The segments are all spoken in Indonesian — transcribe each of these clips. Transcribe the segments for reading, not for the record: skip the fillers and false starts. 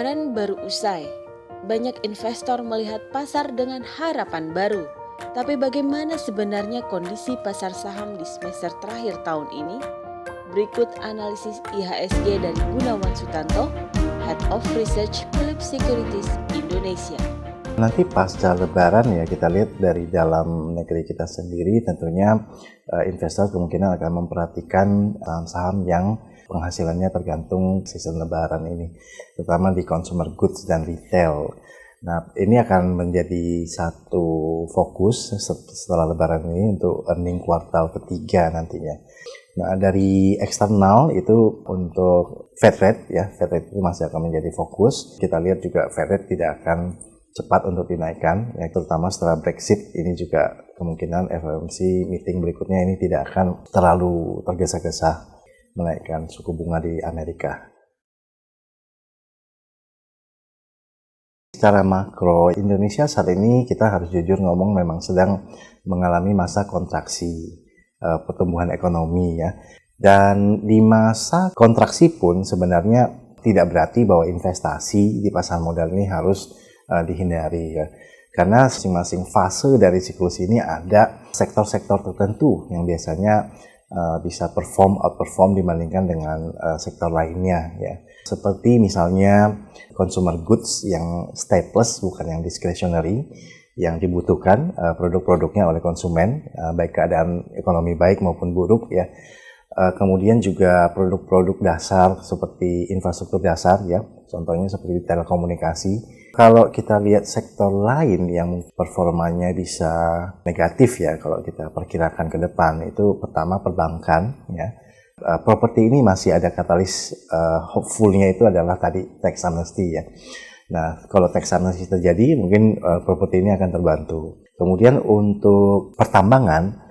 Lebaran baru usai. Banyak investor melihat pasar dengan harapan baru. Tapi bagaimana sebenarnya kondisi pasar saham di semester terakhir tahun ini? Berikut analisis IHSG dari Gunawan Sutanto, Head of Research Philips Securities Indonesia. Nanti pasca Lebaran ya kita lihat dari dalam negeri kita sendiri tentunya investor kemungkinan akan memperhatikan saham-saham yang penghasilannya tergantung season Lebaran ini, terutama di consumer goods dan retail. Nah, ini akan menjadi satu fokus setelah Lebaran ini untuk earning kuartal ketiga nantinya. Nah, dari eksternal itu untuk Fed rate ya, Fed rate itu masih akan menjadi fokus. Kita lihat juga Fed rate tidak akan cepat untuk dinaikkan, ya, terutama setelah Brexit. Ini juga kemungkinan FOMC meeting berikutnya ini tidak akan terlalu tergesa-gesa menaikkan suku bunga di Amerika. Secara makro, Indonesia saat ini kita harus jujur ngomong memang sedang mengalami masa kontraksi pertumbuhan ekonomi ya. Dan di masa kontraksi pun sebenarnya tidak berarti bahwa investasi di pasar modal ini harus dihindari ya. Karena masing-masing fase dari siklus ini ada sektor-sektor tertentu yang biasanya bisa outperform dibandingkan dengan sektor lainnya ya. Seperti misalnya consumer goods yang staples bukan yang discretionary, yang dibutuhkan produk-produknya oleh konsumen baik keadaan ekonomi baik maupun buruk ya. Kemudian juga produk-produk dasar seperti infrastruktur dasar ya, contohnya seperti telekomunikasi. Kalau kita lihat sektor lain yang performanya bisa negatif ya, kalau kita perkirakan ke depan itu pertama perbankan ya. Properti ini masih ada katalis hopeful-nya itu adalah tadi tax amnesty ya. Nah, kalau tax amnesty terjadi mungkin properti ini akan terbantu. Kemudian untuk pertambangan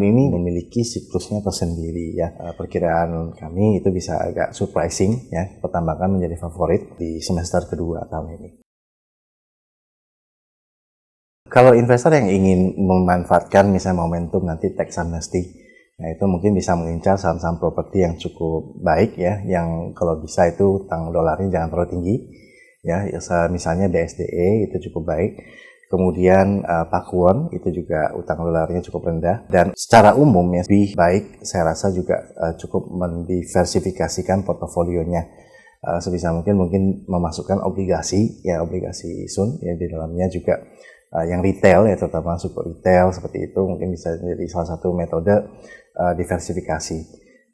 ini memiliki siklusnya tersendiri ya. Perkiraan kami itu bisa agak surprising ya, pertambangan menjadi favorit di semester kedua tahun ini. Kalau investor yang ingin memanfaatkan misalnya momentum nanti tax amnesty, nah itu mungkin bisa mengincar saham-saham properti yang cukup baik ya, yang kalau bisa itu utang dolarnya jangan terlalu tinggi ya, misalnya BSDE itu cukup baik. Kemudian Pakuwon itu juga utang dolarnya cukup rendah, dan secara umum ya lebih baik saya rasa juga cukup mendiversifikasikan portofolionya sebisa mungkin memasukkan obligasi sun ya, di dalamnya juga yang retail ya, terutama super retail seperti itu mungkin bisa menjadi salah satu metode diversifikasi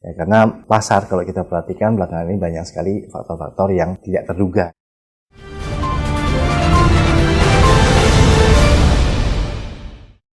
ya, karena pasar kalau kita perhatikan belakangan ini banyak sekali faktor-faktor yang tidak terduga.